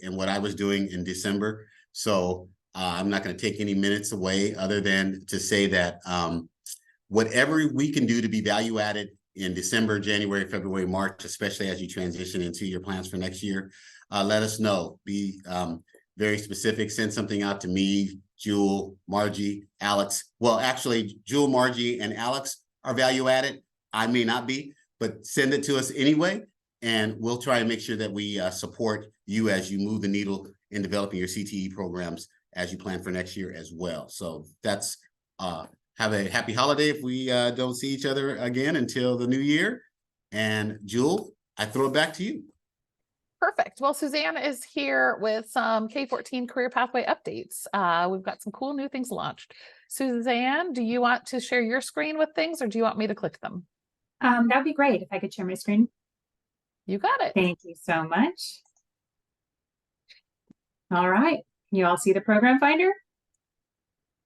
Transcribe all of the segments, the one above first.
and what I was doing in December. So I'm not going to take any minutes away other than to say that whatever we can do to be value added in December, January, February, March, especially as you transition into your plans for next year, let us know. Be very specific. Send something out to me, Jewel, Margie, Alex. Well, actually, Jewel, Margie, and Alex are value added. I may not be, but send it to us anyway, and we'll try to make sure that we support you as you move the needle in developing your CTE programs as you plan for next year as well. So that's have a happy holiday if we don't see each other again until the new year. And Jewel, I throw it back to you. Perfect. Well, Suzanne is here with some K-14 career pathway updates. We've got some cool new things launched. Suzanne, do you want to share your screen with things, or do you want me to click them? That'd be great if I could share my screen. You got it. Thank you so much. All right. Can you all see the program finder?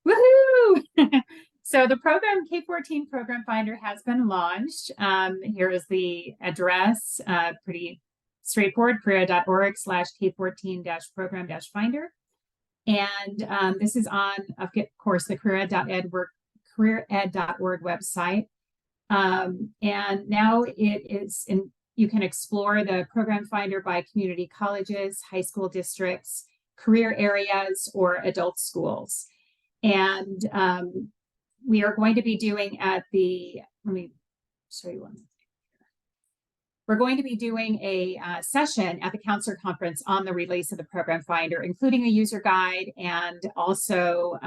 Woohoo! So the program K-14 program finder has been launched. Here is the address, pretty straightforward, career.org/K14-program-finder. And this is on, of course, the careered.org website. And now it is you can explore the program finder by community colleges, high school districts, career areas, or adult schools. And we are going to be doing let me show you one. We're going to be doing a session at the counselor conference on the release of the program finder, including a user guide and also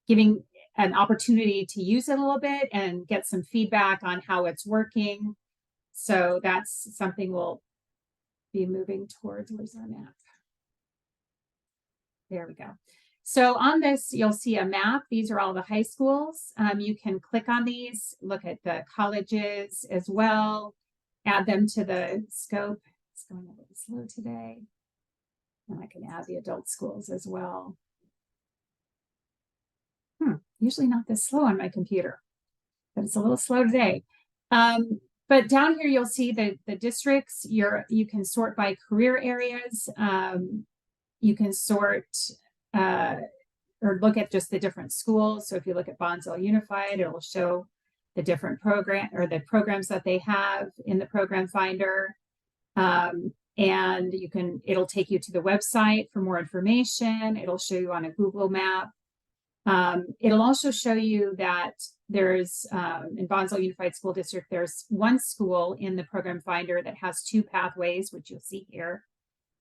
giving an opportunity to use it a little bit and get some feedback on how it's working. So that's something we'll be moving towards. Where's our map? There we go. So on this, you'll see a map. These are all the high schools. You can click on these, look at the colleges as well, add them to the scope. It's going a little slow today. And I can add the adult schools as well. Usually not this slow on my computer, but it's a little slow today. But down here, you'll see the districts. You can sort by career areas. You can sort or look at just the different schools. So if you look at Bonsall Unified, it will show the different programs that they have in the program finder. And it'll take you to the website for more information. It'll show you on a Google map. It'll also show you that there's, in Bonsall Unified School District, there's one school in the program finder that has 2 pathways, which you'll see here,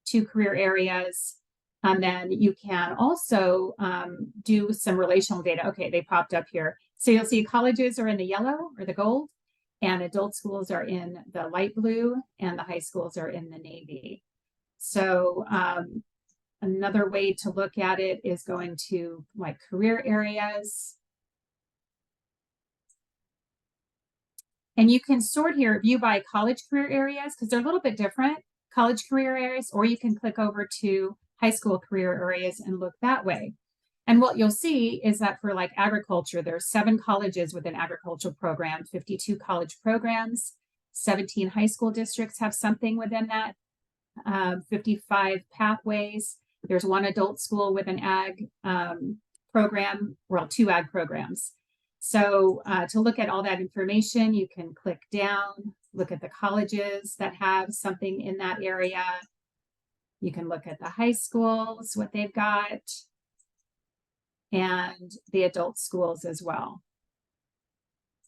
2 career areas. And then you can also do some relational data. Okay, they popped up here. So you'll see colleges are in the yellow or the gold, and adult schools are in the light blue, and the high schools are in the navy. So another way to look at it is going to like career areas. And you can sort here, view by college career areas, because they're a little bit different, college career areas, or you can click over to high school career areas and look that way. And what you'll see is that for like agriculture, there's 7 colleges with an agricultural program, 52 college programs, 17 high school districts have something within that, 55 pathways. There's 1 adult school with an ag program, well, 2 ag programs. So to look at all that information, you can click down, look at the colleges that have something in that area. You can look at the high schools, what they've got, and the adult schools as well.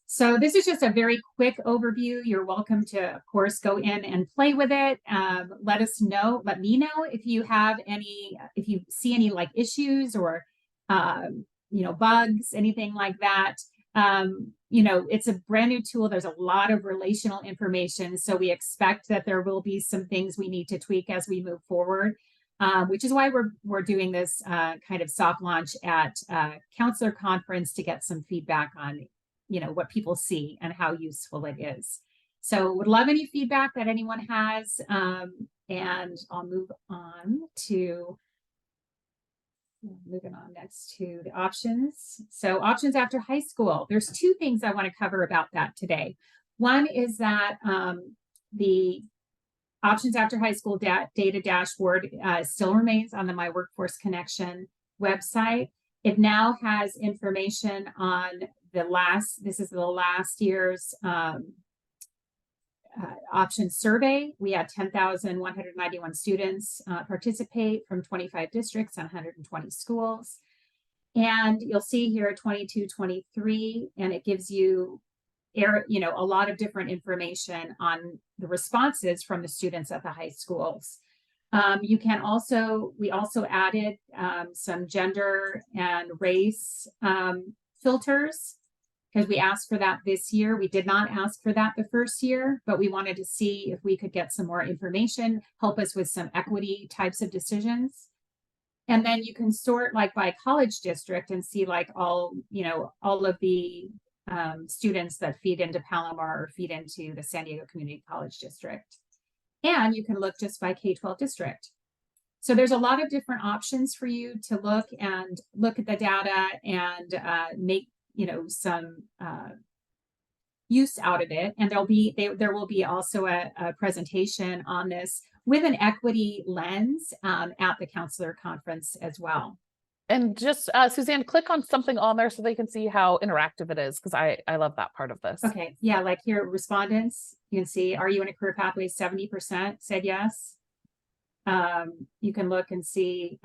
So this is just a very quick overview. You're welcome to, of course, go in and play with it. Let me know if you have any, if you see any like issues or, bugs, anything like that. It's a brand new tool. There's a lot of relational information. So we expect that there will be some things we need to tweak as we move forward, which is why we're doing this kind of soft launch at counselor conference to get some feedback on, what people see and how useful it is. So would love any feedback that anyone has. And I'll move on to moving on next to the options. So options after high school. There's 2 things I want to cover about that today. One is that the Options After High School data dashboard still remains on the My Workforce Connection website. It now has information on this is the last year's option survey. We had 10,191 students participate from 25 districts and 120 schools. And you'll see here 22, 23, and it gives you a lot of different information on the responses from the students at the high schools. We also added some gender and race filters, because we asked for that this year. We did not ask for that the first year, but we wanted to see if we could get some more information, help us with some equity types of decisions. And then you can sort like by college district and see like all of the students that feed into Palomar or feed into the San Diego Community College District. And you can look just by K-12 district. So there's a lot of different options for you to look at the data and make some use out of it. And there will be also a presentation on this with an equity lens at the counselor conference as well. And just Suzanne, click on something on there so they can see how interactive it is, because I love that part of this. Okay, yeah, like here, respondents, you can see, are you in a career pathway? 70% said yes. You can look and see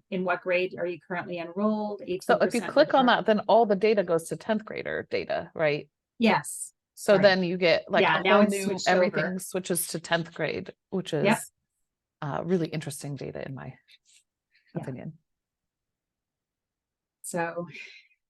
in what grade are you currently enrolled. 18%. So if you click on that, then all the data goes to 10th grader data, right? Yes. So right. Then you get like Yeah, a now whole it's new, switched everything over. switches to 10th grade, which is Yep. really interesting data in my Yeah. opinion. So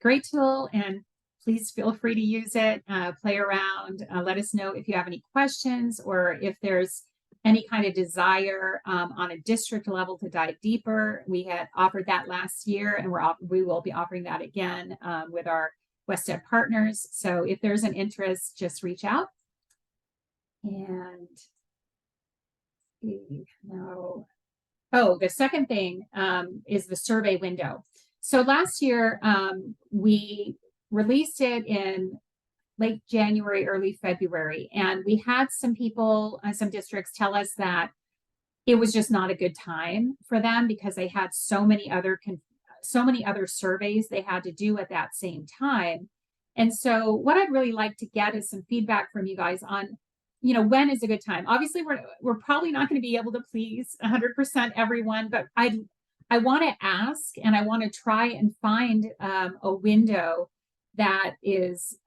great tool, and please feel free to use it, play around, let us know if you have any questions or if there's any kind of desire on a district level to dive deeper. We had offered that last year, and we will be offering that again with our West Ed partners. So if there's an interest, just reach out. And the second thing is the survey window. So last year, we released it in late January, early February, and we had some people, some districts tell us that it was just not a good time for them because they had so many other surveys they had to do at that same time. And so what I'd really like to get is some feedback from you guys on, when is a good time. Obviously, we're probably not going to be able to please 100% everyone, but I want to ask, and I want to try and find a window that is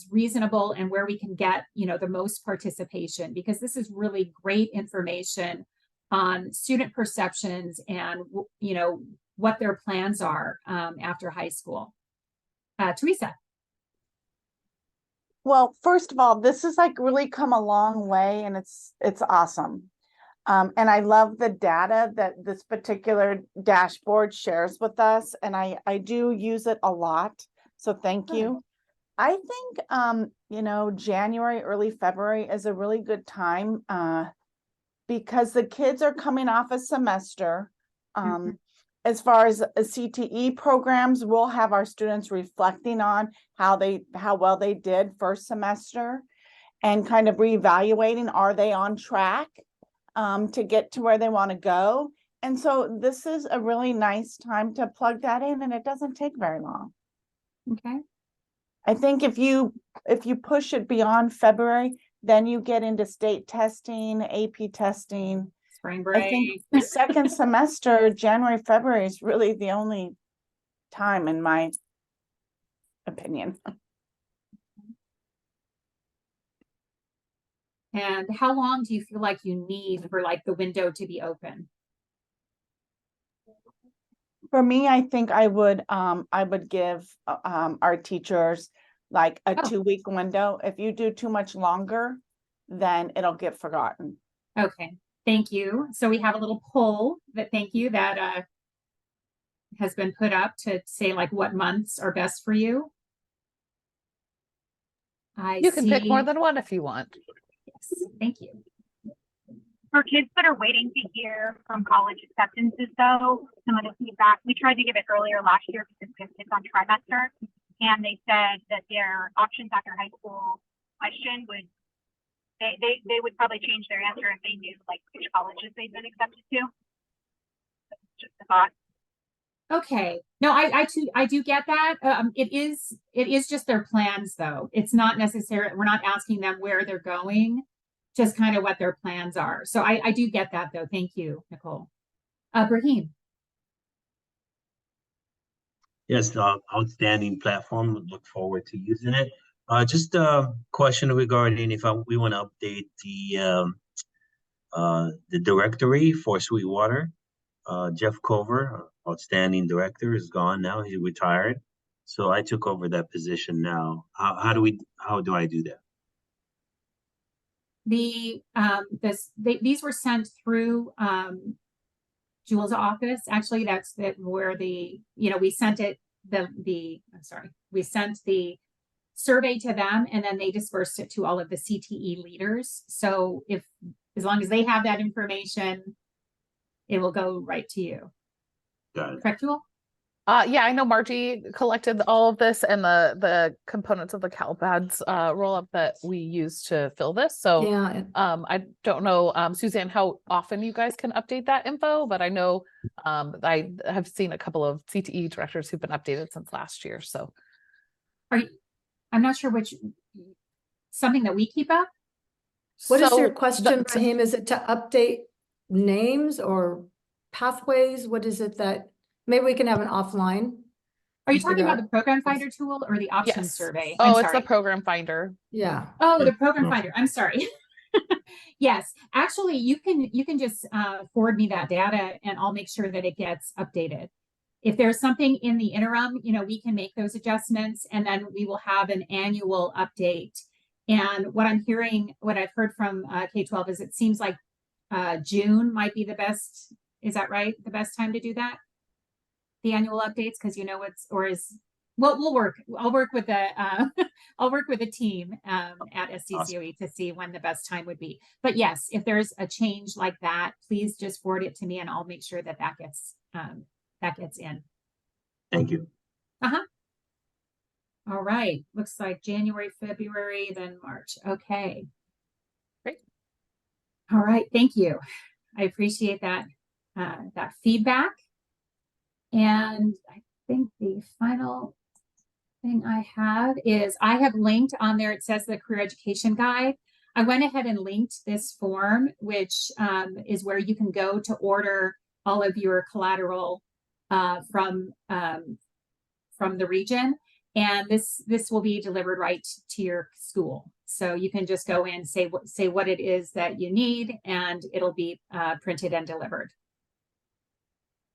reasonable and where we can get, the most participation, because this is really great information on student perceptions and, what their plans are after high school. Teresa. Well, first of all, this has like really come a long way, and it's awesome. And I love the data that this particular dashboard shares with us, and I do use it a lot. So thank you. I think, January, early February is a really good time because the kids are coming off a semester. As far as CTE programs, we'll have our students reflecting on how well they did first semester and kind of reevaluating, are they on track to get to where they want to go. And so this is a really nice time to plug that in, and it doesn't take very long. Okay. I think if you push it beyond February, then you get into state testing, AP testing. Spring break. I think the second semester, January, February is really the only time, in my opinion. And how long do you feel like you need for like the window to be open? For me, I think I would give our teachers like a 2-week window. If you do too much longer, then it'll get forgotten. Okay, thank you. So we have a little poll that has been put up to say like what months are best for you. You can pick more than one if you want. Yes, thank you. For kids that are waiting to hear from college acceptances, though, some of the feedback, we tried to give it earlier last year because it's on trimester, and they said that their options after high school question They would probably change their answer if they knew like which colleges they'd been accepted to. Just a thought. Okay. No, I do get that. It is just their plans though. It's not necessarily, we're not asking them where they're going, just kind of what their plans are. So I do get that though. Thank you, Nicole. Brahim. Yes, outstanding platform. Look forward to using it. Just a question regarding if we want to update the directory for Sweetwater. Jeff Cover, outstanding director, is gone now. He retired, so I took over that position now. How do I do that? These were sent through Jules' office. Actually, that's where we sent it, we sent the survey to them and then they dispersed it to all of the CTE leaders. So as long as they have that information, it will go right to you. Got it. Correct, Jewel? Yeah, I know Margie collected all of this and the components of the CalPads roll up that we use to fill this. So Yeah, I don't know, Suzanne, how often you guys can update that info, but I know I have seen a couple of CTE directors who've been updated since last year. So I'm not sure something that we keep up. what is your So question, Brahim? Is it to update names or pathways? What is it that, maybe we can have an offline? Are you Figure talking about out- the program finder tool or the option Yes. survey? Oh, I'm it's the sorry. program finder. Yeah. Oh, the program No. finder. I'm sorry. Yes, actually, you can just forward me that data and I'll make sure that it gets updated. If there's something in the interim, we can make those adjustments and then we will have an annual update. And what I've heard from K-12 is it seems like June might be the best. Is that right? The best time to do that? The annual updates, because we'll work. I'll work with the team at SDCOE to see when the best time would be. But yes, if there's a change like that, please just forward it to me and I'll make sure that gets in. Thank you. All right. Looks like January, February, then March. Okay. Great. All right. Thank you. I appreciate that feedback. And I think the final thing I have is I have linked on there. It says the career education guide. I went ahead and linked this form, which is where you can go to order all of your collateral from the region. And this will be delivered right to your school. So you can just go in, say what it is that you need, and it'll be printed and delivered.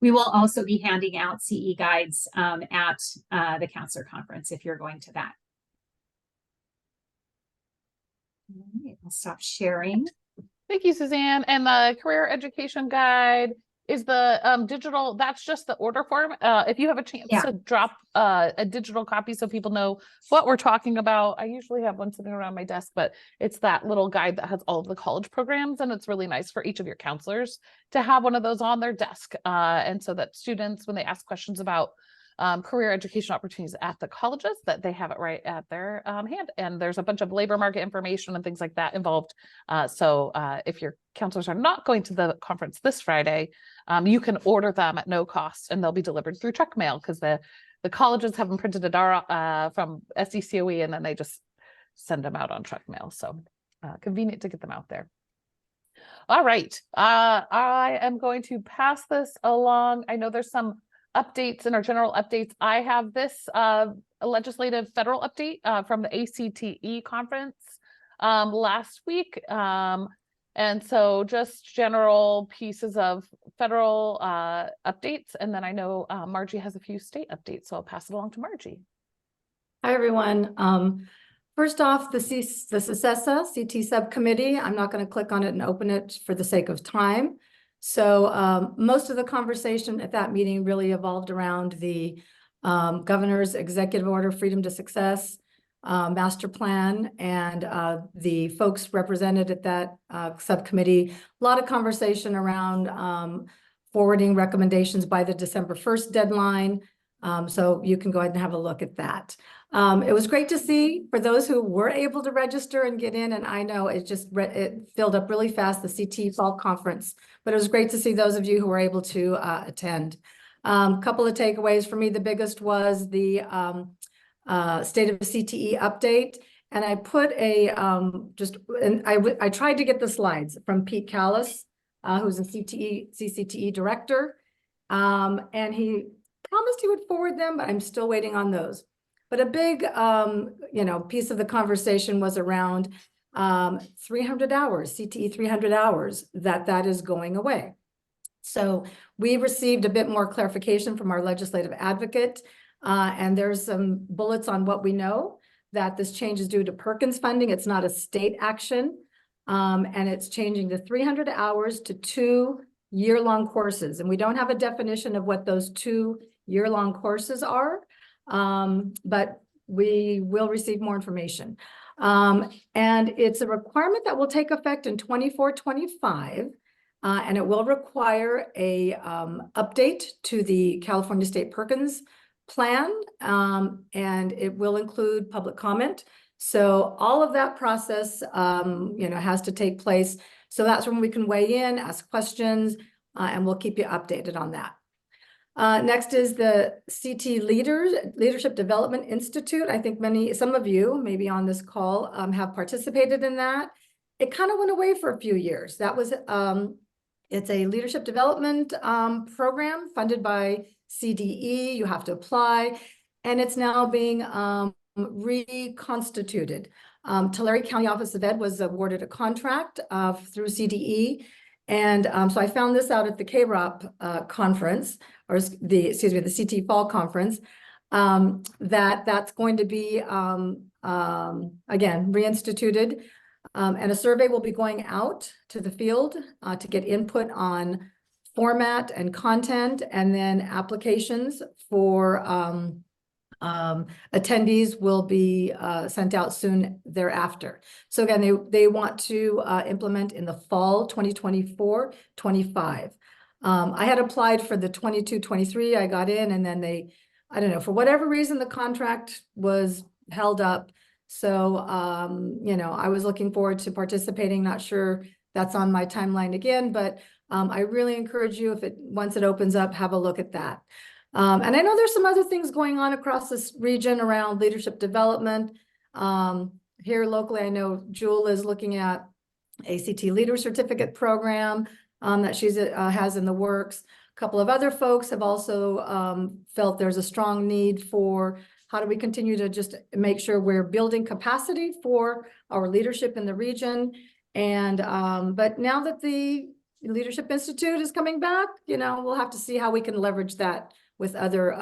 We will also be handing out CE guides at the counselor conference if you're going to that. All right, I'll stop sharing. Thank you, Suzanne. And the career education guide is the digital, that's just the order form. If you have a chance to drop a digital copy so people know what we're talking about. I usually have one sitting around my desk, but it's that little guide that has all of the college programs. And it's really nice for each of your counselors to have one of those on their desk. And so that students, when they ask questions about career education opportunities at the colleges, that they have it right at their hand. And there's a bunch of labor market information and things like that involved. So if your counselors are not going to the conference this Friday, you can order them at no cost and they'll be delivered through truck mail because the colleges have them printed from SDCOE and then they just send them out on truck mail. So convenient to get them out there. All right. I am going to pass this along. I know there's some updates in our general updates. I have this legislative federal update from the ACTE conference last week. And so just general pieces of federal updates. And then I know Margie has a few state updates, so I'll pass it along to Margie. Hi, everyone. First off, the CCESA CT subcommittee, I'm not going to click on it and open it for the sake of time. So most of the conversation at that meeting really evolved around the governor's executive order, Freedom to Success, master plan, and the folks represented at that subcommittee. A lot of conversation around forwarding recommendations by the December 1st deadline. So you can go ahead and have a look at that. It was great to see for those who were able to register and get in, and I know it filled up really fast, the CTE Fall Conference, but it was great to see those of you who were able to attend. Couple of takeaways for me. The biggest was the State of CTE update. And I put I tried to get the slides from Pete Callis, who's a CCTE director. And he promised he would forward them, but I'm still waiting on those. But a big, piece of the conversation was around 300 hours, CTE 300 hours, that is going away. So we received a bit more clarification from our legislative advocate, and there's some bullets on what we know, that this change is due to Perkins funding. It's not a state action, and it's changing the 300 hours to 2 year-long courses. And we don't have a definition of what those 2 year-long courses are, but we will receive more information. And it's a requirement that will take effect in 24-25. And it will require a update to the California State Perkins plan, and it will include public comment. So all of that process, has to take place. So that's when we can weigh in, ask questions, and we'll keep you updated on that. Next is the CT Leadership Development Institute. I think some of you maybe on this call have participated in that. It kind of went away for a few years. That was it's a leadership development program funded by CDE. You have to apply, and it's now being reconstituted. Tulare County Office of Ed was awarded a contract through CDE. And so I found this out at the KROP conference, or the CT Fall Conference, that's going to be, again, reinstituted. And a survey will be going out to the field to get input on format and content, and then applications for attendees will be sent out soon thereafter. So again, they want to implement in the fall 2024-25. I had applied for the 22-23. I got in, and then I don't know, for whatever reason, the contract was held up. So, I was looking forward to participating. Not sure that's on my timeline again, but I really encourage you, once it opens up, have a look at that. And I know there's some other things going on across this region around leadership development. Here locally, I know Jewel is looking at a CT Leader Certificate program that she has in the works. A couple of other folks have also felt there's a strong need for how do we continue to just make sure we're building capacity for our leadership in the region. And but now that the Leadership Institute is coming back, we'll have to see how we can leverage that with other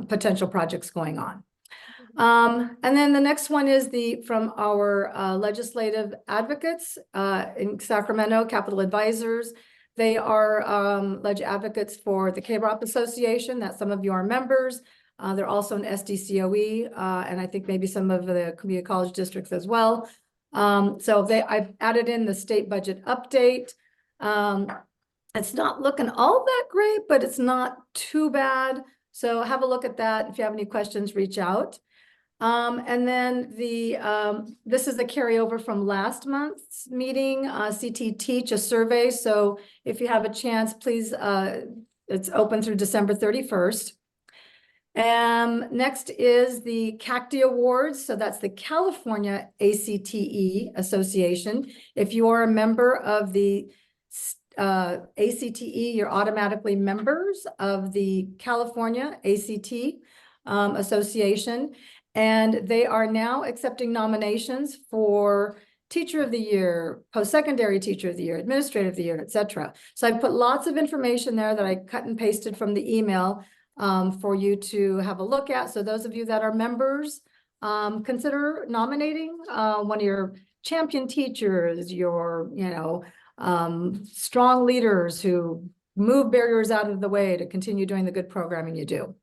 potential projects going on. And then the next one is from our legislative advocates in Sacramento, Capital Advisors. They are advocates for the KROP Association, that some of you are members. They're also an SDCOE, and I think maybe some of the community college districts as well. So I've added in the state budget update. It's not looking all that great, but it's not too bad. So have a look at that. If you have any questions, reach out. And then this is a carryover from last month's meeting, CT Teach, a survey. So if you have a chance, please, it's open through December 31st. Next is the CACTE Awards. So that's the California ACTE Association. If you are a member of the ACTE, you're automatically members of the California ACT Association. And they are now accepting nominations for Teacher of the Year, Post-Secondary Teacher of the Year, Administrator of the Year, etc. So I put lots of information there that I cut and pasted from the email for you to have a look at. So those of you that are members, consider nominating one of your champion teachers, your, strong leaders who move barriers out of the way to continue doing the good programming you do.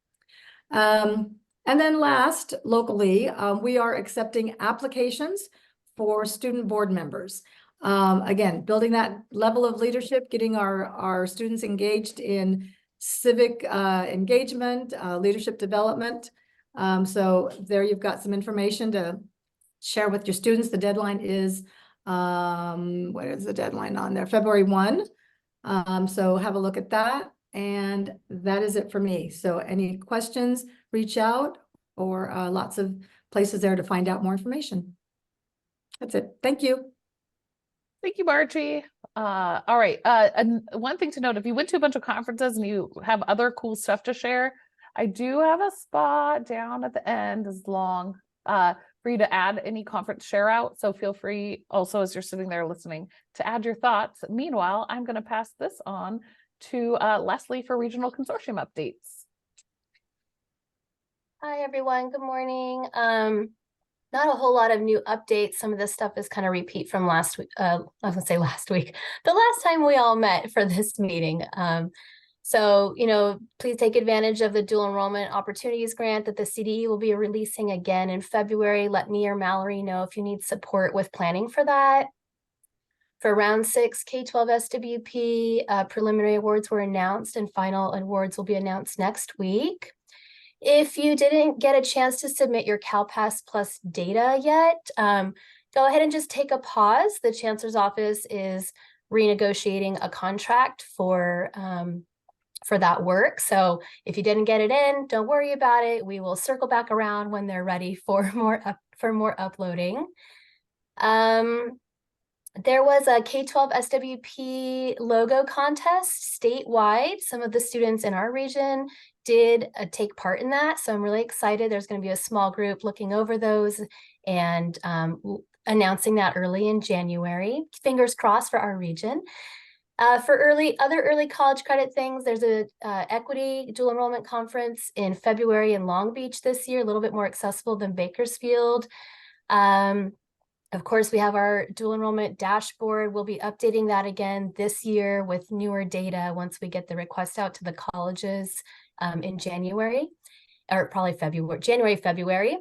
And then last, locally, we are accepting applications for student board members. Again, building that level of leadership, getting our students engaged in civic engagement, leadership development. So there you've got some information to share with your students. The deadline is, what is the deadline on there? February 1. So have a look at that. And that is it for me. So any questions, reach out, or lots of places there to find out more information. That's it. Thank you. Thank you, Margie. All right. And one thing to note, if you went to a bunch of conferences and you have other cool stuff to share, I do have a spot down at the end as long for you to add any conference share out. So feel free also, as you're sitting there listening, to add your thoughts. Meanwhile, I'm going to pass this on to Leslie for regional consortium updates. Hi, everyone. Good morning. Not a whole lot of new updates. Some of this stuff is kind of repeat from last week. I was gonna say last week, the last time we all met for this meeting. So, please take advantage of the dual enrollment opportunities grant that the CTE will be releasing again in February. Let me or Mallory know if you need support with planning for that. For round 6 K-12 SWP, preliminary awards were announced and final awards will be announced next week. If you didn't get a chance to submit your CalPAS Plus data yet, go ahead and just take a pause. The Chancellor's Office is renegotiating a contract for that work. So if you didn't get it in, don't worry about it. We will circle back around when they're ready for more uploading. There was a K-12 SWP logo contest statewide. Some of the students in our region did take part in that. So I'm really excited. There's going to be a small group looking over those and announcing that early in January. Fingers crossed for our region. For other early college credit things, there's a equity dual enrollment conference in February in Long Beach this year, a little bit more accessible than Bakersfield. Of course, we have our dual enrollment dashboard. We'll be updating that again this year with newer data once we get the request out to the colleges in January, or probably January, February.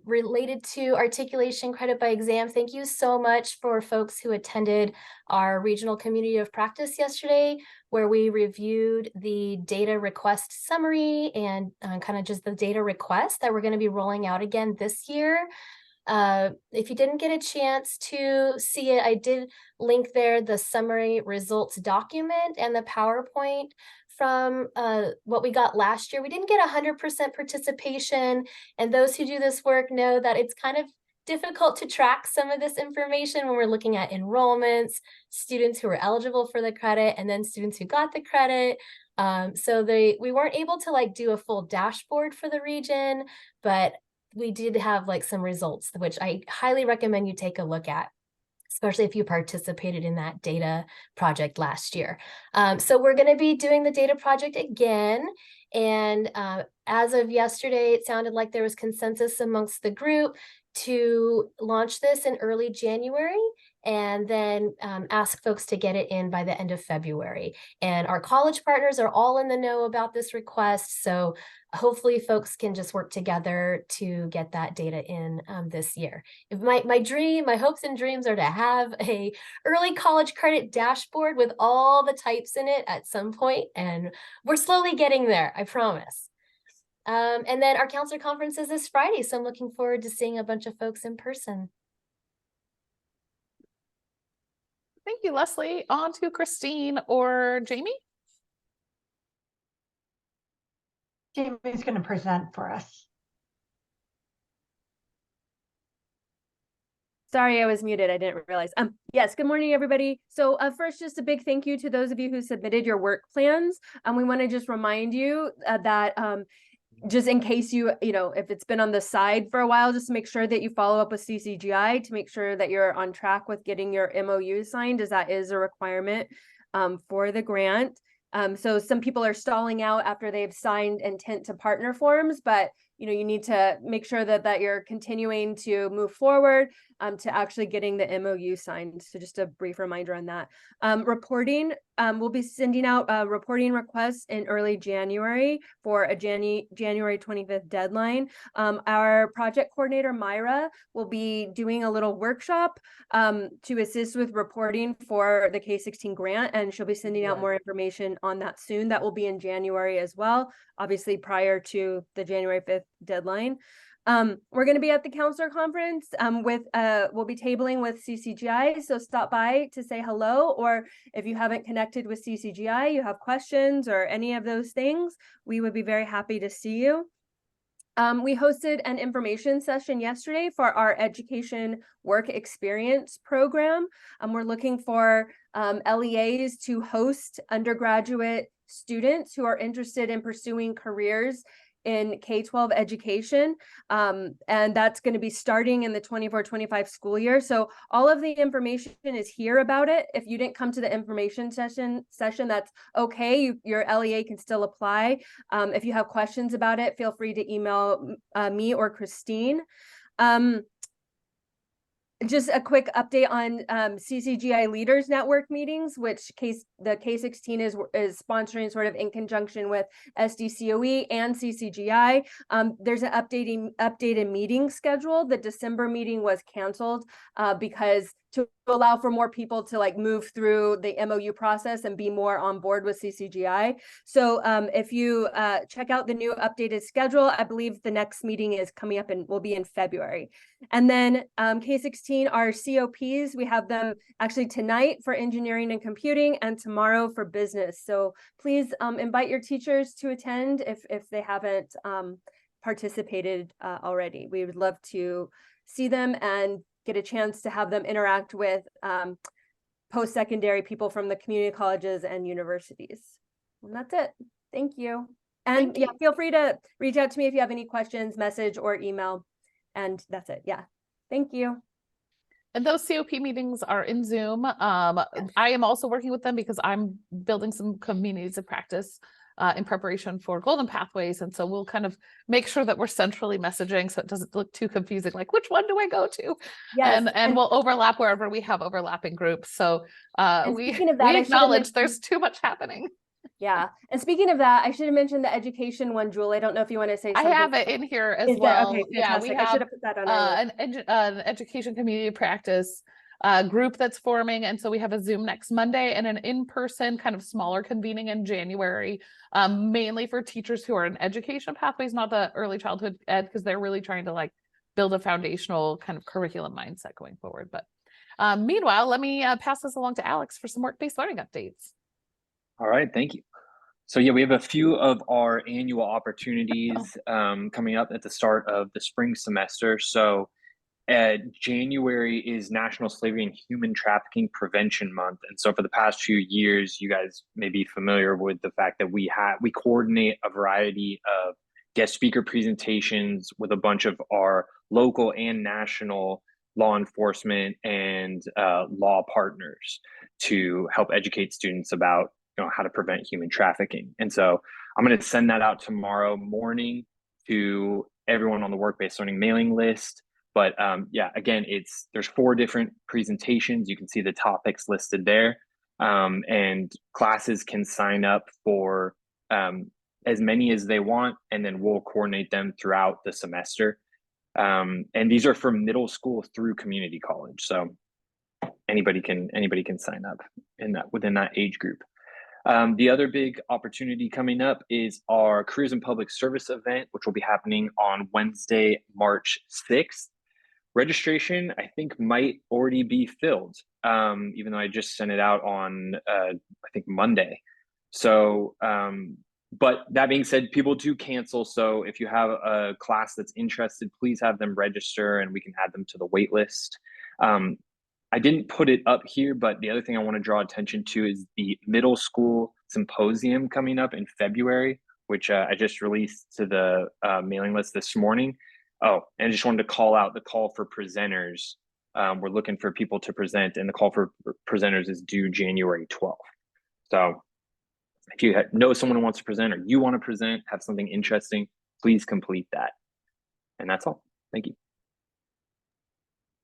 Related to articulation credit by exam, thank you so much for folks who attended our regional community of practice yesterday, where we reviewed the data request summary and kind of just the data request that we're going to be rolling out again this year. If you didn't get a chance to see it, I did link there the summary results document and the PowerPoint from what we got last year. We didn't get 100% participation, and those who do this work know that it's kind of difficult to track some of this information when we're looking at enrollments, students who are eligible for the credit, and then students who got the credit. So we weren't able to do a full dashboard for the region, but we did have some results, which I highly recommend you take a look at, especially if you participated in that data project last year. So we're going to be doing the data project again. And as of yesterday, it sounded like there was consensus amongst the group to launch this in early January and then ask folks to get it in by the end of February. And our college partners are all in the know about this request. So hopefully folks can just work together to get that data in this year. If my hopes and dreams are to have a early college credit dashboard with all the types in it at some point, and we're slowly getting there, I promise. And then our counselor conference is this Friday, so I'm looking forward to seeing a bunch of folks in person. Thank you, Leslie. On to Christine or Jamie. Jamie's going to present for us. Sorry, I was muted. I didn't realize. Yes, good morning, everybody. So first, just a big thank you to those of you who submitted your work plans. We want to just remind you that just in case if it's been on the side for a while, just make sure that you follow up with CCGI to make sure that you're on track with getting your MOU signed, as that is a requirement for the grant. So some people are stalling out after they've signed intent to partner forms, but you need to make sure that you're continuing to move forward to actually getting the MOU signed. So just a brief reminder on that. Reporting, we'll be sending out reporting requests in early January for a January 25th deadline. Our project coordinator, Myra, will be doing a little workshop to assist with reporting for the K-16 grant, and she'll be sending out more information on that soon. That will be in January as well, obviously prior to the January 5th deadline. We're going to be at the counselor conference we'll be tabling with CCGI, so stop by to say hello, or if you haven't connected with CCGI, you have questions or any of those things, we would be very happy to see you. We hosted an information session yesterday for our education work experience program. We're looking for LEAs to host undergraduate students who are interested in pursuing careers in K-12 education. And that's going to be starting in the 24-25 school year. So all of the information is here about it. If you didn't come to the information session, that's okay. Your LEA can still apply. If you have questions about it, feel free to email me or Christine. Just a quick update on CCGI Leaders Network meetings, which the K-16 is sponsoring sort of in conjunction with SDCOE and CCGI. There's an updated meeting schedule. The December meeting was canceled because to allow for more people to like move through the MOU process and be more on board with CCGI. So if you check out the new updated schedule, I believe the next meeting is coming up and will be in February. And then K-16, our COPs, we have them actually tonight for engineering and computing and tomorrow for business. So please invite your teachers to attend if they haven't participated already. We would love to see them and get a chance to have them interact with post-secondary people from the community colleges and universities. And that's it. Thank you. And yeah, feel free to reach out to me if you have any questions, message or email. And that's it. Yeah. Thank you. And those COP meetings are in Zoom. I am also working with them because I'm building some communities of practice in preparation for Golden Pathways. And so we'll kind of make sure that we're centrally messaging so it doesn't look too confusing, like which one do I go to? Yes. And we'll overlap wherever we have overlapping groups. So we that, acknowledge there's too much happening. Yeah. And speaking of that, I should have mentioned the education one, Julie. I don't know if you want to say something. I have it in here as well. Okay, yeah, we have I should have put that on an education community practice group that's forming. And so we have a Zoom next Monday and an in-person kind of smaller convening in January, mainly for teachers who are in education pathways, not the early childhood ed, because they're really trying to like build a foundational kind of curriculum mindset going forward. But meanwhile, let me pass this along to Alex for some work-based learning updates. All right, thank you. So yeah, we have a few of our annual opportunities coming up at the start of the spring semester. So January is National Slavery and Human Trafficking Prevention Month. And so for the past few years, you guys may be familiar with the fact that we coordinate a variety of guest speaker presentations with a bunch of our local and national law enforcement and law partners to help educate students about how to prevent human trafficking. And so I'm going to send that out tomorrow morning to everyone on the work-based learning mailing list. But yeah, again, there's 4 different presentations. You can see the topics listed there. And classes can sign up for as many as they want, and then we'll coordinate them throughout the semester. And these are from middle school through community college. So anybody can sign up within that age group. The other big opportunity coming up is our Careers in Public Service event, which will be happening on Wednesday, March 6th. Registration, I think, might already be filled, even though I just sent it out on, I think, Monday. So, but that being said, people do cancel. So if you have a class that's interested, please have them register and we can add them to the wait list. I didn't put it up here, but the other thing I want to draw attention to is the middle school symposium coming up in February, which I just released to the mailing list this morning. Oh, and I just wanted to call out the call for presenters. We're looking for people to present, and the call for presenters is due January 12th. So if you know someone who wants to present or you want to present, have something interesting, please complete that. And that's all. Thank you.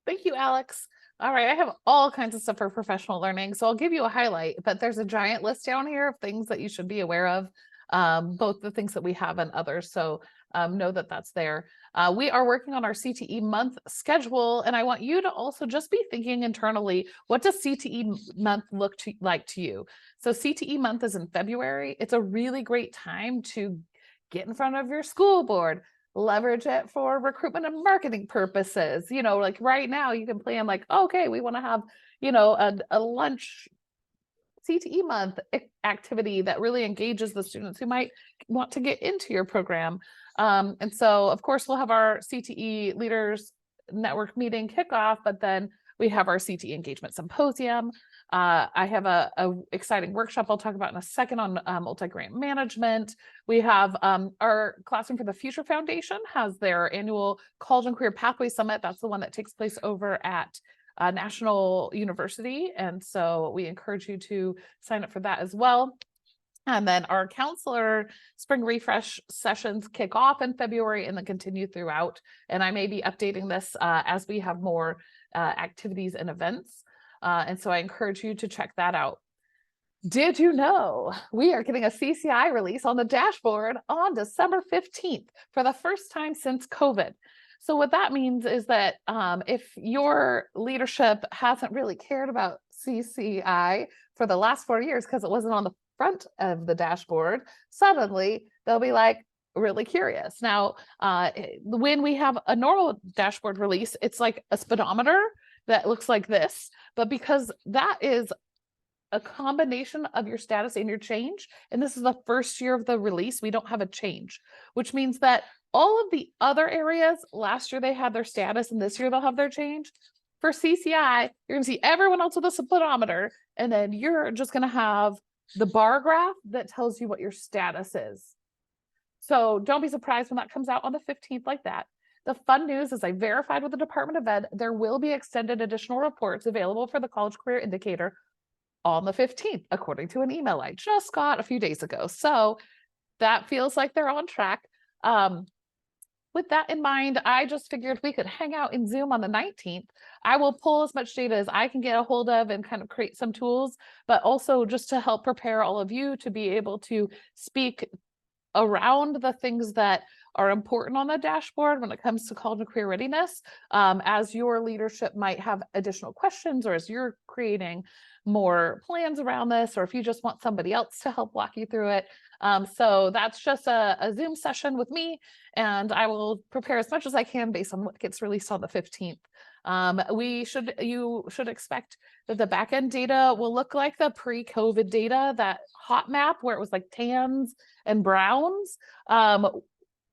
Thank you, Alex. All right, I have all kinds of stuff for professional learning, so I'll give you a highlight, but there's a giant list down here of things that you should be aware of, both the things that we have and others, so know that that's there. We are working on our CTE month schedule, and I want you to also just be thinking internally, what does CTE month look like to you? So CTE month is in February. It's a really great time to get in front of your school board, leverage it for recruitment and marketing purposes. You know, like right now you can plan like, okay, we want to have, you know, a lunch CTE month activity that really engages the students who might want to get into your program. And so of course we'll have our CTE leaders network meeting kickoff, but then we have our CTE engagement symposium. I have a exciting workshop I'll talk about in a second on multi-grant management. We have our Classroom for the Future Foundation has their annual College and Career Pathway Summit. That's the one that takes place over at National University. And so we encourage you to sign up for that as well. And then our counselor spring refresh sessions kick off in February and then continue throughout. And I may be updating this as we have more activities and events. And so I encourage you to check that out. Did you know we are getting a CCI release on the dashboard on December 15th for the first time since COVID? So what that means is that if your leadership hasn't really cared about CCI for the last 4 years because it wasn't on the front of the dashboard, suddenly they'll be like really curious. Now, when we have a normal dashboard release, it's like a speedometer that looks like this, but because that is a combination of your status and your change, and this is the first year of the release, we don't have a change, which means that all of the other areas, last year they had their status and this year they'll have their change. For CCI, you're gonna see everyone else with a speedometer, and then you're just gonna have the bar graph that tells you what your status is. So don't be surprised when that comes out on the 15th like that. The fun news is I verified with the Department of Ed, there will be extended additional reports available for the College Career Indicator on the 15th, according to an email I just got a few days ago. So that feels like they're on track. With that in mind, I just figured we could hang out in Zoom on the 19th. I will pull as much data as I can get a hold of and kind of create some tools, but also just to help prepare all of you to be able to speak around the things that are important on the dashboard when it comes to college and career readiness, as your leadership might have additional questions, or as you're creating more plans around this, or if you just want somebody else to help walk you through it. So that's just a Zoom session with me, and I will prepare as much as I can based on what gets released on the 15th. You should expect that the backend data will look like the pre-COVID data, that hot map where it was like tans and browns,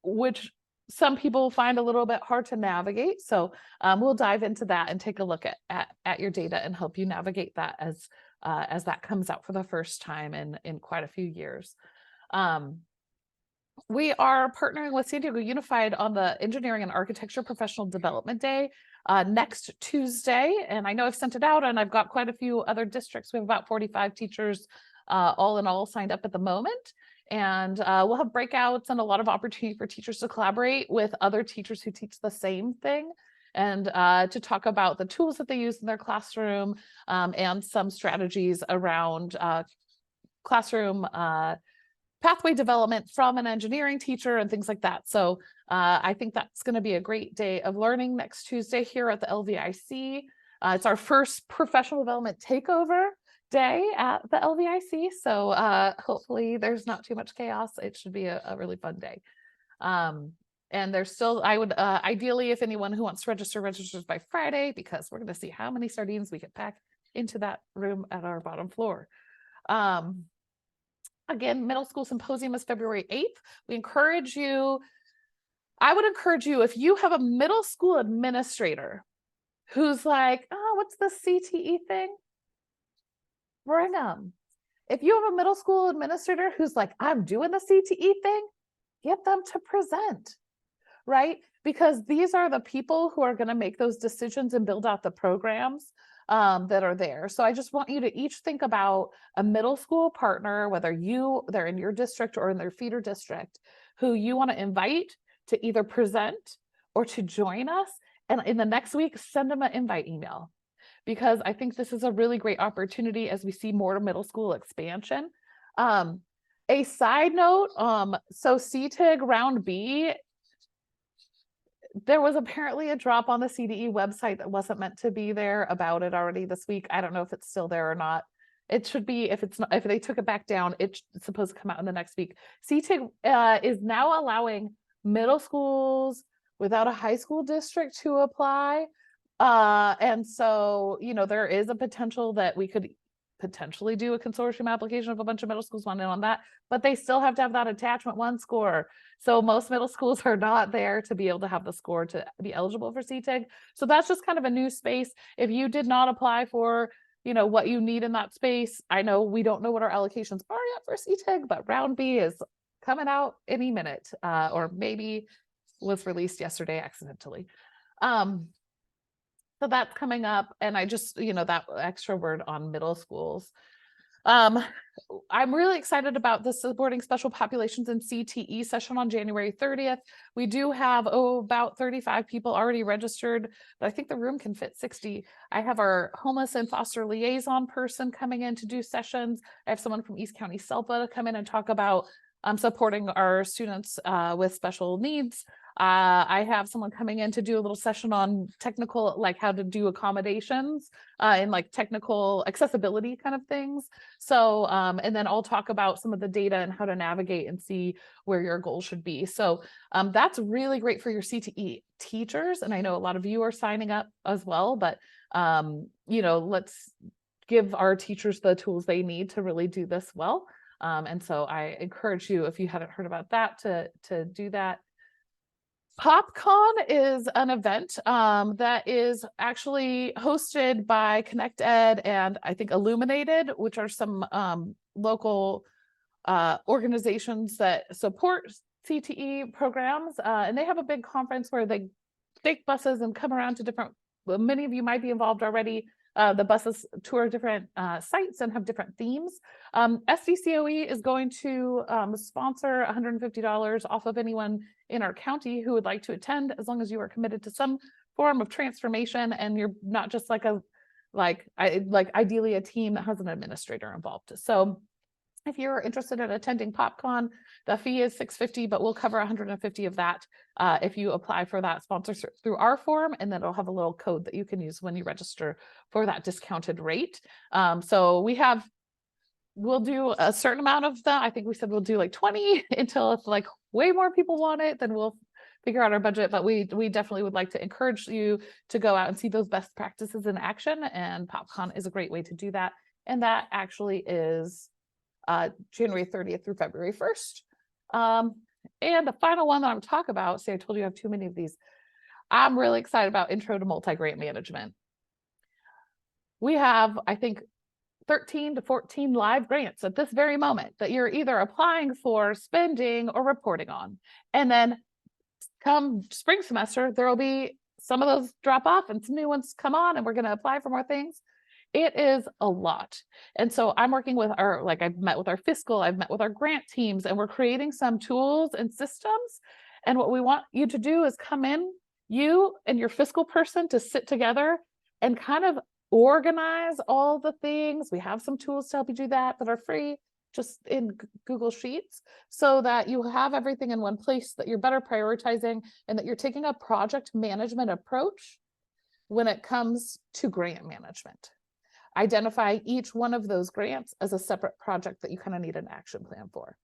which some people find a little bit hard to navigate. So we'll dive into that and take a look at your data and help you navigate that as that comes out for the first time in quite a few years. We are partnering with San Diego Unified on the Engineering and Architecture Professional Development Day next Tuesday. And I know I've sent it out, and I've got quite a few other districts. We have about 45 teachers all in all signed up at the moment. And we'll have breakouts and a lot of opportunity for teachers to collaborate with other teachers who teach the same thing, and to talk about the tools that they use in their classroom, and some strategies around classroom pathway development from an engineering teacher and things like that. So I think that's going to be a great day of learning next Tuesday here at the LVIC. It's our first professional development takeover day at the LVIC. So hopefully there's not too much chaos. It should be a really fun day. And there's still, I would ideally, if anyone who wants to register registers by Friday, because we're going to see how many sardines we can pack into that room at our bottom floor. Again, middle school symposium is February 8th. I would encourage you, if you have a middle school administrator who's like, oh, what's the CTE thing? Bring them. If you have a middle school administrator who's like, I'm doing the CTE thing, get them to present, right? Because these are the people who are going to make those decisions and build out the programs that are there. So I just want you to each think about a middle school partner, whether they're in your district or in their feeder district, who you want to invite to either present or to join us. And in the next week, send them an invite email, because I think this is a really great opportunity as we see more middle school expansion. A side note, so CTIG round B, there was apparently a drop on the CTE website that wasn't meant to be there about it already this week. I don't know if it's still there or not. It should be. If it's not, if they took it back down, it's supposed to come out in the next week. CTIG is now allowing middle schools without a high school district to apply. And so, you know, there is a potential that we could potentially do a consortium application of a bunch of middle schools wanting on that, but they still have to have that attachment 1 score. So most middle schools are not there to be able to have the score to be eligible for CTIG. So that's just kind of a new space. If you did not apply for, you know, what you need in that space, I know we don't know what our allocations are yet for CTIG, but round B is coming out any minute, or maybe was released yesterday accidentally. So that's coming up, and I just, you know, that extra word on middle schools. I'm really excited about the supporting special populations in CTE session on January 30th. We do have about 35 people already registered, but I think the room can fit 60. I have our homeless and foster liaison person coming in to do sessions. I have someone from East County SELPA to come in and talk about supporting our students with special needs. I have someone coming in to do a little session on technical, like how to do accommodations and like technical accessibility kind of things. So, and then I'll talk about some of the data and how to navigate and see where your goals should be. So that's really great for your CTE teachers. And I know a lot of you are signing up as well, but you know, let's give our teachers the tools they need to really do this well. And so I encourage you, if you haven't heard about that, to do that. PopCon is an event that is actually hosted by Connect Ed and I think Illuminated, which are some local organizations that support CTE programs. And they have a big conference where they take buses and come around to different, well, many of you might be involved already. The buses tour different sites and have different themes. SDCOE is going to sponsor $150 off of anyone in our county who would like to attend, as long as you are committed to some form of transformation and you're not just like ideally a team that has an administrator involved. So if you're interested in attending PopCon, the fee is $650, but we'll cover 150 of that if you apply for that sponsorship through our form, and then it'll have a little code that you can use when you register for that discounted rate. So we'll do a certain amount of that. I think we said we'll do like 20 until it's like way more people want it, then we'll figure out our budget. But we definitely would like to encourage you to go out and see those best practices in action, and PopCon is a great way to do that. And that actually is January 30th through February 1st. And the final one that I'm talking about, see, I told you I have too many of these. I'm really excited about Intro to Multi-Grant Management. We have, I think, 13 to 14 live grants at this very moment that you're either applying for, spending, or reporting on. And then come spring semester, there will be some of those drop off and some new ones come on, and we're going to apply for more things. It is a lot. And so I'm working with I've met with our fiscal, I've met with our grant teams, and we're creating some tools and systems. And what we want you to do is come in, you and your fiscal person, to sit together and kind of organize all the things. We have some tools to help you do that are free, just in Google Sheets, so that you have everything in one place, that you're better prioritizing, and that you're taking a project management approach when it comes to grant management. Identify each one of those grants as a separate project that you kind of need an action plan for.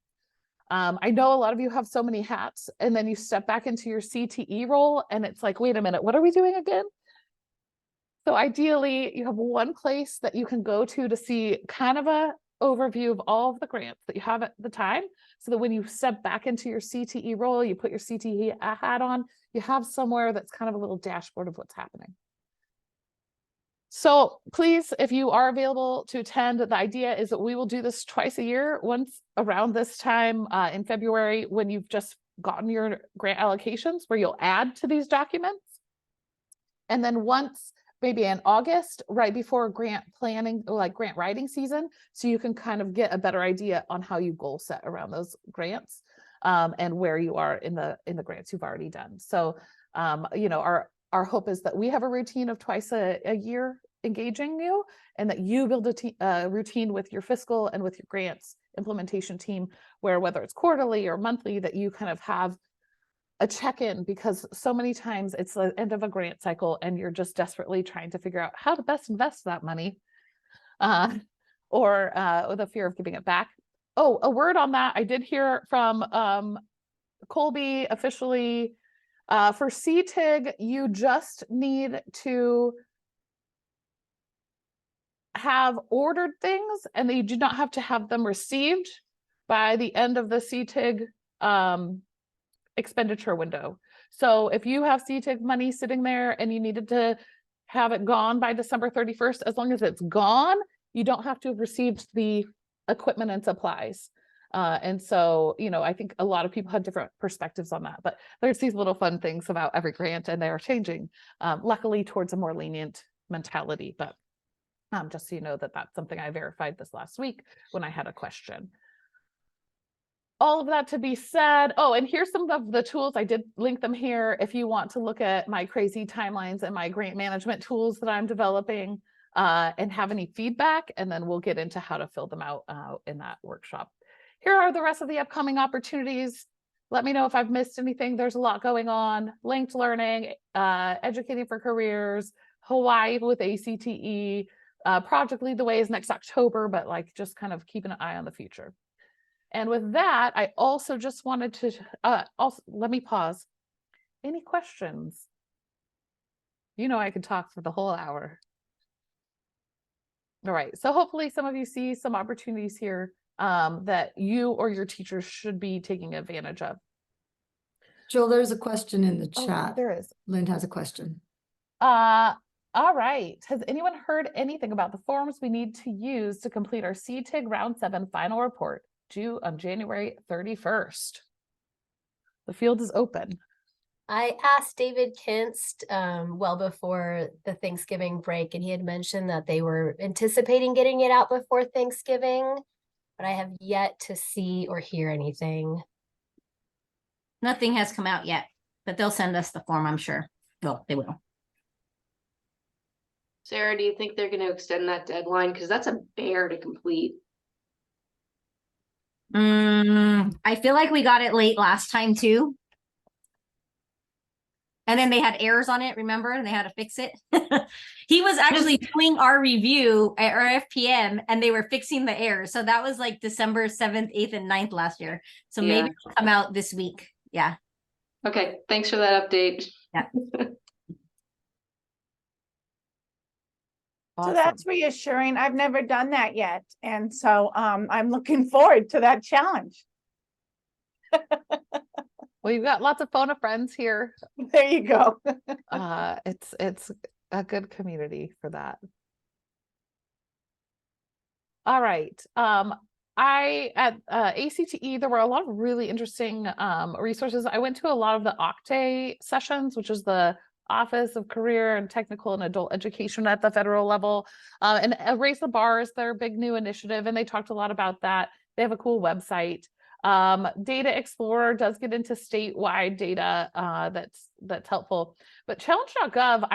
I know a lot of you have so many hats, and then you step back into your CTE role and it's like, wait a minute, what are we doing again? So ideally you have one place that you can go to see kind of a overview of all of the grants that you have at the time, so that when you step back into your CTE role, you put your CTE hat on, you have somewhere that's kind of a little dashboard of what's happening. So please, if you are available to attend, the idea is that we will do this twice a year, once around this time in February, when you've just gotten your grant allocations, where you'll add to these documents. And then once maybe in August, right before grant planning, like grant writing season, so you can kind of get a better idea on how you goal set around those grants and where you are in the grants you've already done. So You know, our hope is that we have a routine of twice a year engaging you, and that you build a routine with your fiscal and with your grants implementation team, where whether it's quarterly or monthly, that you kind of have a check-in, because so many times it's the end of a grant cycle and you're just desperately trying to figure out how to best invest that money, or the fear of giving it back. Oh, a word on that. I did hear from Colby officially, for CTIG, you just need to have ordered things, and you do not have to have them received by the end of the CTIG expenditure window. So if you have CTIG money sitting there and you needed to have it gone by December 31st, as long as it's gone, you don't have to have received the equipment and supplies. And so, you know, I think a lot of people have different perspectives on that, but there's these little fun things about every grant, and they are changing, luckily towards a more lenient mentality. But just so you know that that's something I verified this last week when I had a question. All of that to be said. Oh, and here's some of the tools. I did link them here if you want to look at my crazy timelines and my grant management tools that I'm developing, and have any feedback, and then we'll get into how to fill them out in that workshop. Here are the rest of the upcoming opportunities. Let me know if I've missed anything. There's a lot going on. Linked learning, educating for careers, Hawaii with ACTE, Project Lead the Way is next October, but like just kind of keep an eye on the future. And with that, I also just wanted to, also, let me pause. Any questions? You know, I could talk for the whole hour. All right, so hopefully some of you see some opportunities here that you or your teachers should be taking advantage of. Jill, there's a question in the chat. Oh, there is. Lynn has a question. All right. Has anyone heard anything about the forms we need to use to complete our CTIG Round 7 final report due on January 31st? The field is open. I asked David Kinst well before the Thanksgiving break, and he had mentioned that they were anticipating getting it out before Thanksgiving, but I have yet to see or hear anything. Nothing has come out yet, but they'll send us the form, I'm sure. They will. Sarah, do you think they're going to extend that deadline? Because that's a bear to complete. I feel like we got it late last time too. And then they had errors on it, remember? And they had to fix it. He was actually doing our review at our FPM, and they were fixing the errors. So that was like December 7th, 8th, and 9th last year. So maybe it'll come out this week. Yeah. Okay. Thanks for that update. Yeah. So that's reassuring. I've never done that yet. And so I'm looking forward to that challenge. Well, you've got lots of phone of friends here. There you go. It's a good community for that. All right. At ACTE, there were a lot of really interesting resources. I went to a lot of the OCTE sessions, which is the Office of Career and Technical and Adult Education at the federal level. And Raise the Bar is their big new initiative, and they talked a lot about that. They have a cool website. Data Explorer does get into statewide data that's helpful. But challenge.gov,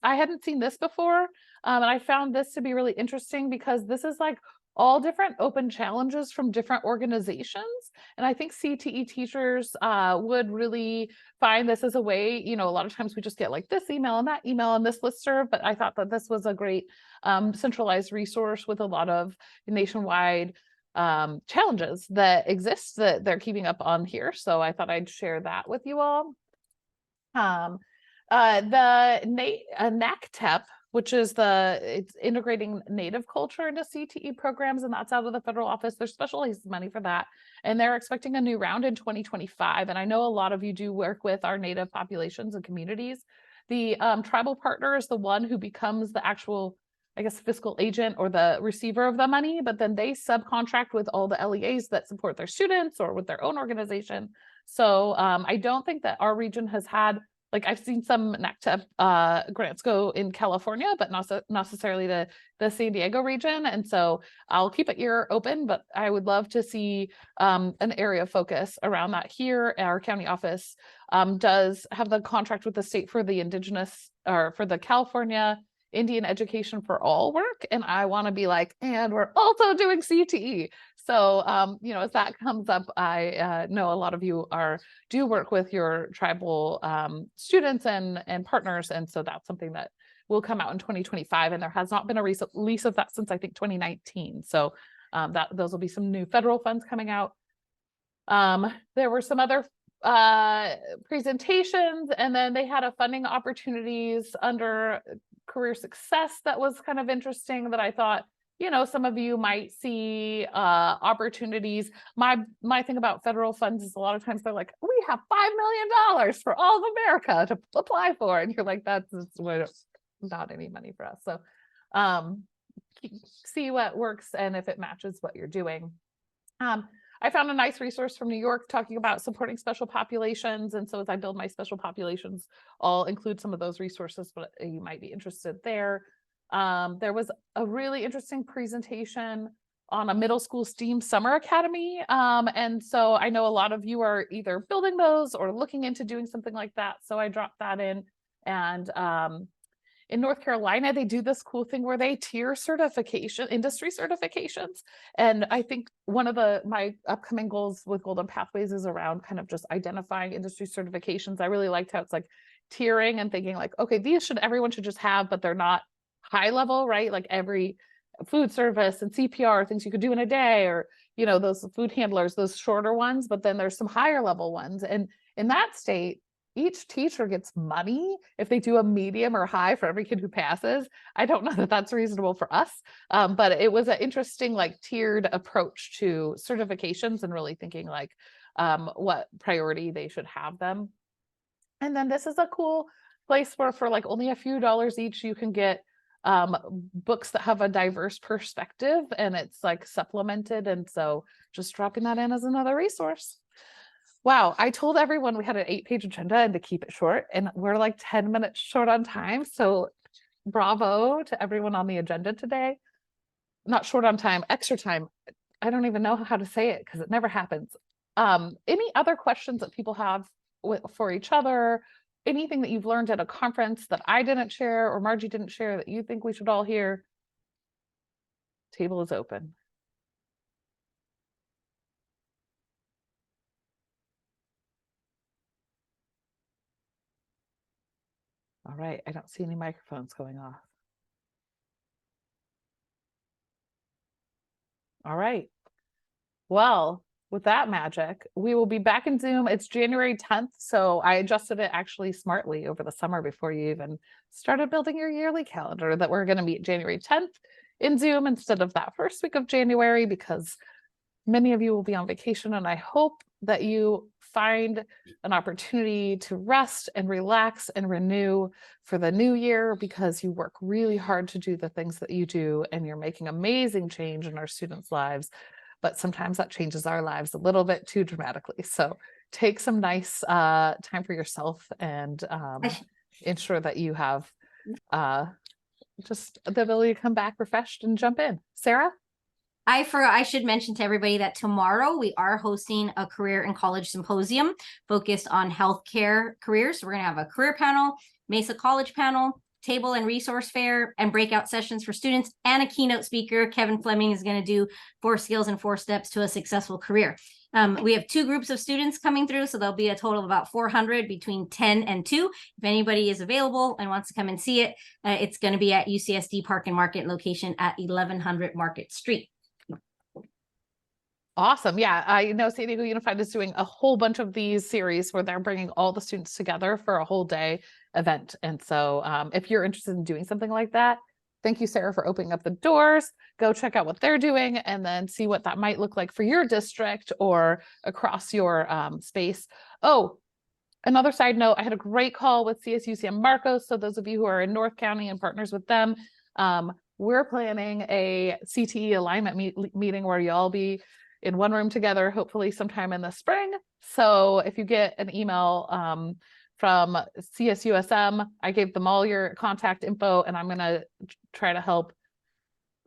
I hadn't seen this before, and I found this to be really interesting because this is like all different open challenges from different organizations. And I think CTE teachers would really find this as a way, you know, a lot of times we just get like this email and that email and this listserv, but I thought that this was a great centralized resource with a lot of nationwide challenges that exist that they're keeping up on here. So I thought I'd share that with you all. The NACTEP, which is it's integrating Native culture into CTE programs, and that's out of the federal office. There's specialized money for that, and they're expecting a new round in 2025. And I know a lot of you do work with our Native populations and communities. The tribal partner is the one who becomes the actual, I guess, fiscal agent or the receiver of the money, but then they subcontract with all the LEAs that support their students or with their own organization. So I don't think that our region has had like I've seen some NACTEP grants go in California, but not necessarily the San Diego region. And so I'll keep an ear open, but I would love to see an area of focus around that here. Our county office does have the contract with the state for the Indigenous, or for the California Indian Education for All work. And I want to be like, and we're also doing CTE. So, you know, as that comes up, I know a lot of you do work with your tribal students and partners. And so that's something that will come out in 2025. And there has not been a release of that since I think 2019. So those will be some new federal funds coming out. There were some other presentations, and then they had a funding opportunities under career success that was kind of interesting, that I thought, you know, some of you might see opportunities. My thing about federal funds is a lot of times they're like, we have $5 million for all of America to apply for, and you're like, that's not any money for us. So see what works and if it matches what you're doing. I found a nice resource from New York talking about supporting special populations. And so as I build my special populations, I'll include some of those resources, but you might be interested there. There was a really interesting presentation on a middle school STEAM summer academy. And so I know a lot of you are either building those or looking into doing something like that. So I dropped that in. And in North Carolina, they do this cool thing where they tier industry certifications. And I think one of my upcoming goals with Golden Pathways is around kind of just identifying industry certifications. I really liked how it's like tiering and thinking like, okay, everyone should just have, but they're not high level, right? Like every food service and CPR, things you could do in a day, or, you know, those food handlers, those shorter ones, but then there's some higher level ones. And in that state, each teacher gets money if they do a medium or high for every kid who passes. I don't know that that's reasonable for us, but it was an interesting like tiered approach to certifications and really thinking like what priority they should have them. And then this is a cool place where for like only a few dollars each, you can get books that have a diverse perspective, and it's like supplemented. And so just dropping that in as another resource. Wow, I told everyone we had an 8-page agenda and to keep it short, and we're like 10 minutes short on time. So bravo to everyone on the agenda today. Not short on time, extra time. I don't even know how to say it because it never happens. Any other questions that people have for each other? Anything that you've learned at a conference that I didn't share or Margie didn't share that you think we should all hear? Table is open. All right, I don't see any microphones going off. All right. Well, with that magic, we will be back in Zoom. It's January 10th, so I adjusted it actually smartly over the summer before you even started building your yearly calendar, that we're going to meet January 10th in Zoom instead of that first week of January, because many of you will be on vacation, and I hope that you find an opportunity to rest and relax and renew for the new year, because you work really hard to do the things that you do, and you're making amazing change in our students' lives. But sometimes that changes our lives a little bit too dramatically. So take some nice time for yourself, and ensure that you have just the ability to come back refreshed and jump in. Sarah? I should mention to everybody that tomorrow we are hosting a career and college symposium focused on healthcare careers. So we're going to have a career panel, Mesa College panel, table and resource fair, and breakout sessions for students, and a keynote speaker. Kevin Fleming is going to do 4 skills and 4 steps to a successful career. We have 2 groups of students coming through, so there'll be a total of about 400 between 10 and 2. If anybody is available and wants to come and see it, it's going to be at UCSD Park and Market location at 1100 Market Street. Awesome. Yeah, I know San Diego Unified is doing a whole bunch of these series where they're bringing all the students together for a whole day event. And so if you're interested in doing something like that, thank you, Sarah, for opening up the doors. Go check out what they're doing and then see what that might look like for your district or across your space. Oh, another side note, I had a great call with CSU San Marcos. So those of you who are in North County and partners with them, we're planning a CTE alignment meeting where you'll be in one room together, hopefully sometime in the spring. So if you get an email from CSUSM. I gave them all your contact info, and I'm gonna try to help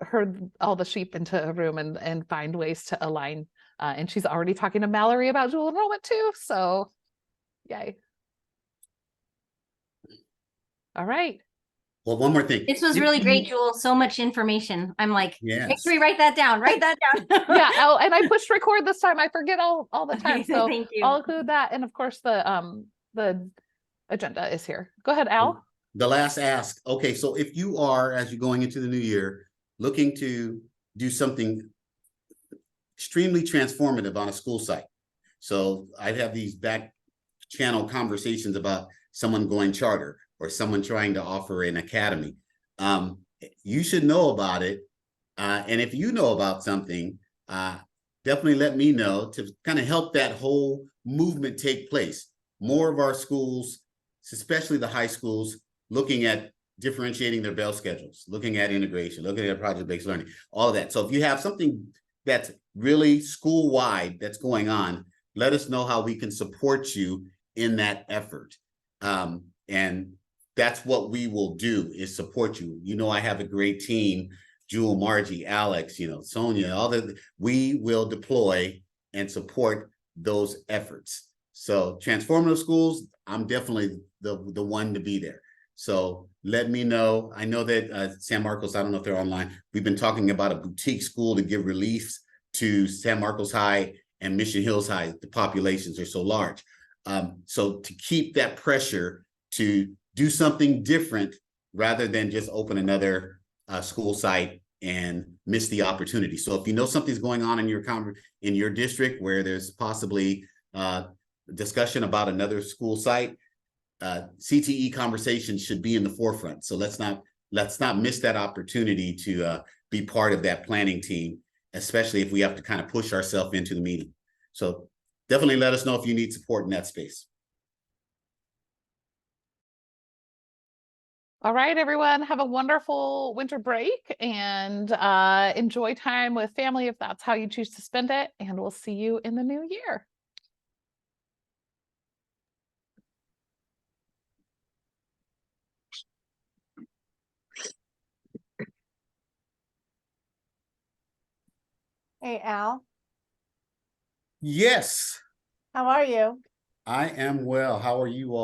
herd all the sheep into a room and find ways to align. And she's already talking to Mallory about dual enrollment too, so yay. All right. Well, one more thing. This was really great, Jewel. So much information. I'm like, make Yes. sure we write that down. Write that down. Yeah, and I pushed record this time. I forget all the time. So Thank you. I'll include that. And of course the agenda is here. Go ahead, Al. The last ask. Okay, so if you are, as you're going into the new year, looking to do something extremely transformative on a school site. So I'd have these back channel conversations about someone going charter or someone trying to offer an academy. You should know about it. And if you know about something, definitely let me know to kind of help that whole movement take place. More of our schools, especially the high schools, looking at differentiating their bell schedules, looking at integration, looking at project-based learning, all of that. So if you have something that's really school-wide that's going on, let us know how we can support you in that effort. And that's what we will do, is support you. You know, I have a great team, Jewel, Margie, Alex, Sonia, we will deploy and support those efforts. So transformative schools, I'm definitely the one to be there. So let me know. I know that San Marcos, I don't know if they're online. We've been talking about a boutique school to give relief to San Marcos High and Mission Hills High. The populations are so large. So to keep that pressure to do something different rather than just open another school site and miss the opportunity. So if you know something's going on in your district where there's possibly discussion about another school site, CTE conversations should be in the forefront. So let's not miss that opportunity to be part of that planning team, especially if we have to kind of push ourselves into the meeting. So definitely let us know if you need support in that space. All right, everyone, have a wonderful winter break and enjoy time with family if that's how you choose to spend it. And we'll see you in the new year. Hey, Al, Yes, how are you? I am well. How are you all?